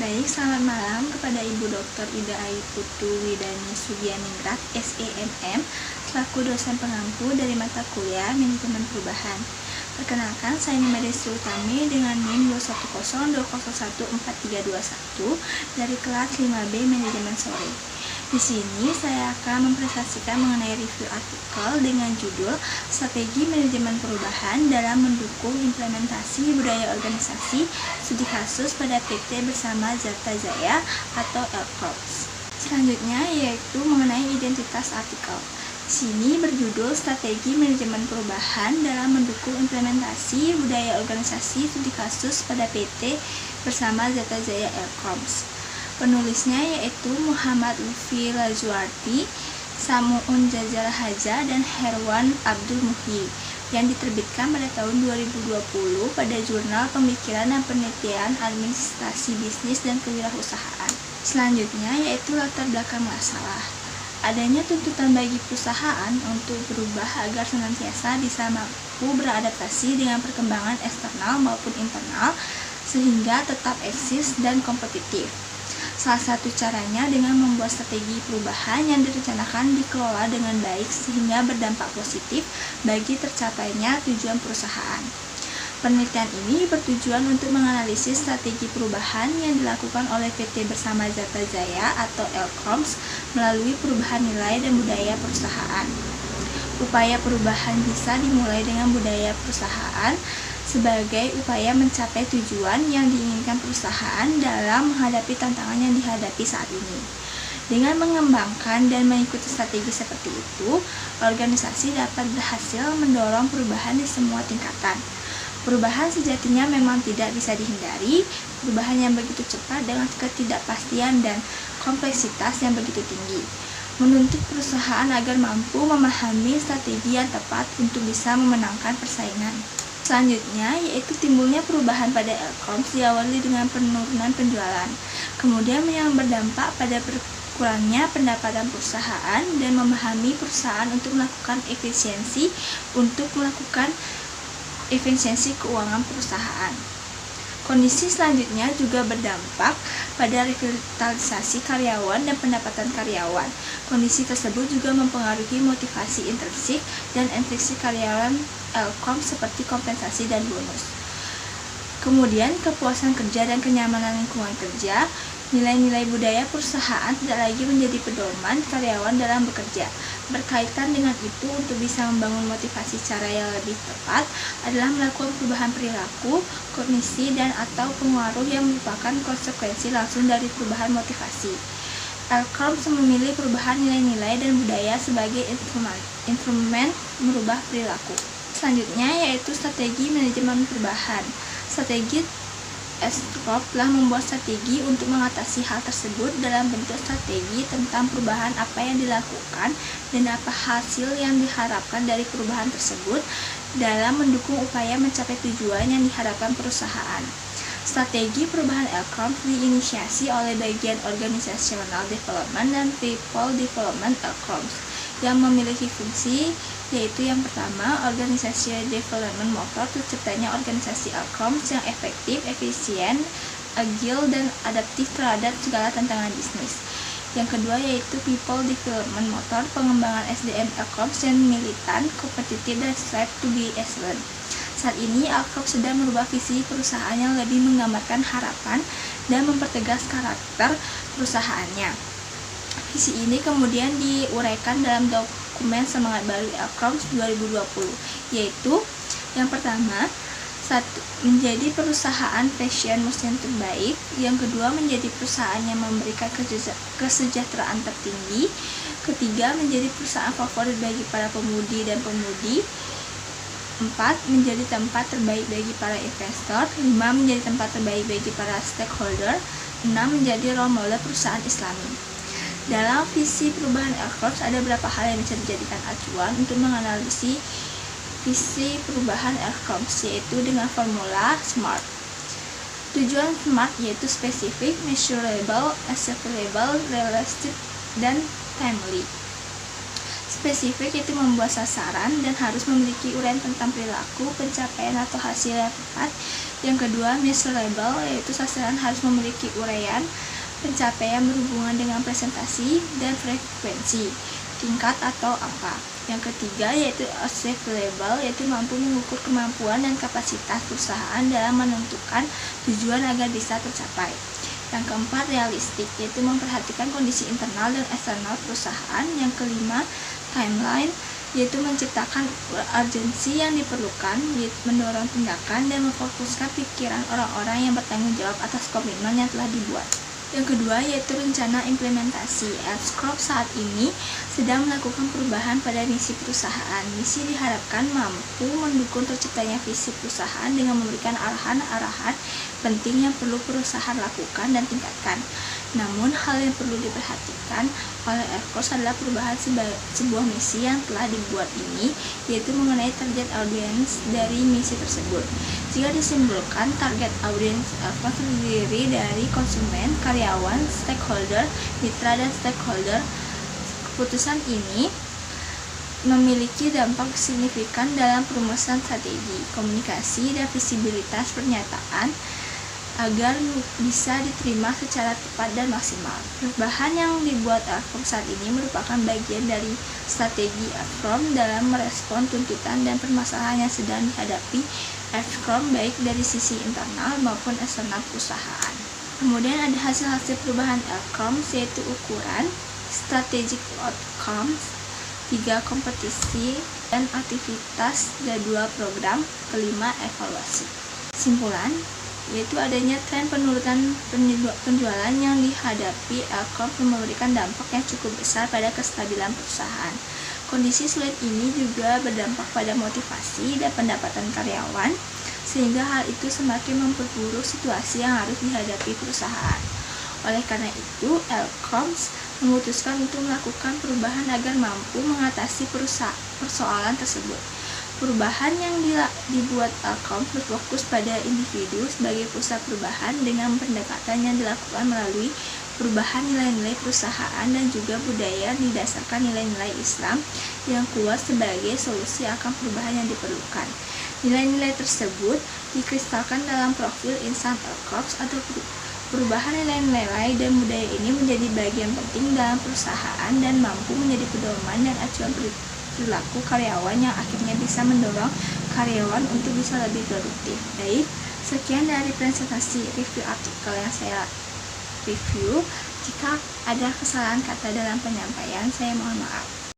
Baik, selamat malam kepada Ibu Dr. Ida Ayu Putu Widani Sugianingrat, SEMM, selaku dosen pengampu dari mata kuliah Manajemen Perubahan. Perkenalkan, saya Nima Destri Utami dengan NIM 21020014321 dari kelas 5B Manajemen Sore. Di sini saya akan mempresentasikan mengenai review artikel dengan judul Strategi Manajemen Perubahan dalam Mendukung Implementasi Budaya Organisasi Studi Kasus pada PT bersama Zata Jaya atau LCORPS. Selanjutnya yaitu mengenai identitas artikel. Di sini berjudul Strategi Manajemen Perubahan dalam Mendukung Implementasi Budaya Organisasi Studi Kasus pada PT bersama Zata Jaya LCORPS. Penulisnya yaitu Muhammad Lutfi Lajuarti, Samuun Jazal Haja, dan Herwan Abdul Muhyi, yang diterbitkan pada tahun 2020 pada Jurnal Pemikiran dan Penelitian Administrasi Bisnis dan Kewirausahaan. Selanjutnya yaitu latar belakang masalah. Adanya tuntutan bagi perusahaan untuk berubah agar senantiasa bisa mampu beradaptasi dengan perkembangan eksternal maupun internal sehingga tetap eksis dan kompetitif. Salah satu caranya dengan membuat strategi perubahan yang direncanakan dikelola dengan baik sehingga berdampak positif bagi tercapainya tujuan perusahaan. Penelitian ini bertujuan untuk menganalisis strategi perubahan yang dilakukan oleh PT bersama Zata Jaya atau LCORPS melalui perubahan nilai dan budaya perusahaan. Upaya perubahan bisa dimulai dengan budaya perusahaan sebagai upaya mencapai tujuan yang diinginkan perusahaan dalam menghadapi tantangan yang dihadapi saat ini. Dengan mengembangkan dan mengikuti strategi seperti itu, organisasi dapat berhasil mendorong perubahan di semua tingkatan. Perubahan sejatinya memang tidak bisa dihindari, perubahan yang begitu cepat dengan ketidakpastian dan kompleksitas yang begitu tinggi, menuntut perusahaan agar mampu memahami strategi yang tepat untuk bisa memenangkan persaingan. Selanjutnya yaitu timbulnya perubahan pada LCORPS diawali dengan penurunan penjualan, kemudian yang berdampak pada berkurangnya pendapatan perusahaan dan memahami perusahaan untuk melakukan efisiensi keuangan perusahaan. Kondisi selanjutnya juga berdampak pada revitalisasi karyawan dan pendapatan karyawan. Kondisi tersebut juga mempengaruhi motivasi intrinsik dan ekstrinsik karyawan LCORPS seperti kompensasi dan bonus. Kemudian kepuasan kerja dan kenyamanan lingkungan kerja. Nilai-nilai budaya perusahaan tidak lagi menjadi pedoman karyawan dalam bekerja. Berkaitan dengan itu, untuk bisa membangun motivasi cara yang lebih tepat adalah melakukan perubahan perilaku, kognisi, dan atau pengaruh yang merupakan konsekuensi langsung dari perubahan motivasi. LCORPS memilih perubahan nilai-nilai dan budaya sebagai instrumen merubah perilaku. Selanjutnya yaitu strategi manajemen perubahan. Strategi LCORPS telah membuat strategi untuk mengatasi hal tersebut dalam bentuk strategi tentang perubahan apa yang dilakukan dan apa hasil yang diharapkan dari perubahan tersebut dalam mendukung upaya mencapai tujuan yang diharapkan perusahaan. Strategi perubahan LCORPS diinisiasi oleh bagian Organizational Development dan People Development LCORPS yang memiliki fungsi yaitu yang pertama, organisasi development motor terciptanya organisasi LCORPS yang efektif, efisien, agil, dan adaptif terhadap segala tantangan bisnis. Yang kedua yaitu people development motor, pengembangan SDM LCORPS yang militan, kompetitif, dan strive to be excellent. Saat ini LCORPS sedang merubah visi perusahaan yang lebih menggambarkan harapan dan mempertegas karakter perusahaannya. Visi ini kemudian diuraikan dalam dokumen Semangat Baru LCORPS 2020, yaitu yang pertama, menjadi perusahaan fashion muslim terbaik. Yang kedua, menjadi perusahaan yang memberikan kesejahteraan tertinggi. Ketiga, menjadi perusahaan favorit bagi para pemudi dan pemudi. 4. Menjadi tempat terbaik bagi para investor. 5. Menjadi tempat terbaik bagi para stakeholder. 6. Menjadi role model perusahaan Islami. Dalam visi perubahan LCORPS ada beberapa hal yang bisa dijadikan acuan untuk menganalisis visi perubahan LCORPS, yaitu dengan formula SMART. Tujuan SMART yaitu spesifik, measurable, achievable, realistic, dan timely. spesifik, yaitu membuat sasaran dan harus memiliki uraian tentang perilaku, pencapaian atau hasil yang tepat. Yang kedua, measurable, yaitu sasaran harus memiliki uraian, pencapaian berhubungan dengan presentasi dan frekuensi, tingkat atau angka. Yang ketiga yaitu achievable, yaitu mampu mengukur kemampuan dan kapasitas perusahaan dalam menentukan tujuan agar bisa tercapai. Yang keempat, realistik, yaitu memperhatikan kondisi internal dan eksternal perusahaan. Yang kelima, timeline, yaitu menciptakan urgensi yang diperlukan, mendorong tindakan dan memfokuskan pikiran orang-orang yang bertanggung jawab atas komitmen yang telah dibuat. Yang kedua yaitu rencana implementasi. Elks Corp saat ini sedang melakukan perubahan pada misi perusahaan. Misi diharapkan mampu mendukung terciptanya visi perusahaan dengan memberikan arahan-arahan penting yang perlu perusahaan lakukan dan tingkatkan. Namun hal yang perlu diperhatikan oleh Elks Corp adalah perubahan sebuah misi yang telah dibuat ini, yaitu mengenai target audiens dari misi tersebut. Jika disimpulkan, target audiens Elks Corp terdiri dari konsumen, karyawan, stakeholder, mitra, dan stakeholder. Keputusan ini memiliki dampak signifikan dalam perumusan strategi, komunikasi, dan visibilitas pernyataan agar bisa diterima secara tepat dan maksimal. Perubahan yang dibuat Elks Corp saat ini merupakan bagian dari strategi Elks Corp dalam merespon tuntutan dan permasalahan yang sedang dihadapi Elks Corp baik dari sisi internal maupun eksternal perusahaan. Kemudian ada hasil-hasil perubahan Elks Corp, yaitu ukuran, strategic outcomes, 3 kompetisi dan aktivitas, 2 program, kelima evaluasi. Kesimpulan yaitu adanya tren penurunan penjualan yang dihadapi Elks Corp memberikan dampak yang cukup besar pada kestabilan perusahaan. Kondisi sulit ini juga berdampak pada motivasi dan pendapatan karyawan, sehingga hal itu semakin memperburuk situasi yang harus dihadapi perusahaan. Oleh karena itu, Elks Corp memutuskan untuk melakukan perubahan agar mampu mengatasi persoalan tersebut. Perubahan yang dibuat Elks Corp berfokus pada individu sebagai pusat perubahan dengan pendekatan yang dilakukan melalui perubahan nilai-nilai perusahaan dan juga budaya didasarkan nilai-nilai Islam yang kuat sebagai solusi akan perubahan yang diperlukan. Nilai-nilai tersebut dikristalkan dalam profil insan Elks Corp atau perubahan nilai-nilai dan budaya ini menjadi bagian penting dalam perusahaan dan mampu menjadi pedoman dan acuan perilaku karyawan yang akhirnya bisa mendorong karyawan untuk bisa lebih produktif. Baik, sekian dari presentasi review artikel yang saya review. Jika ada kesalahan kata dalam penyampaian, saya mohon maaf.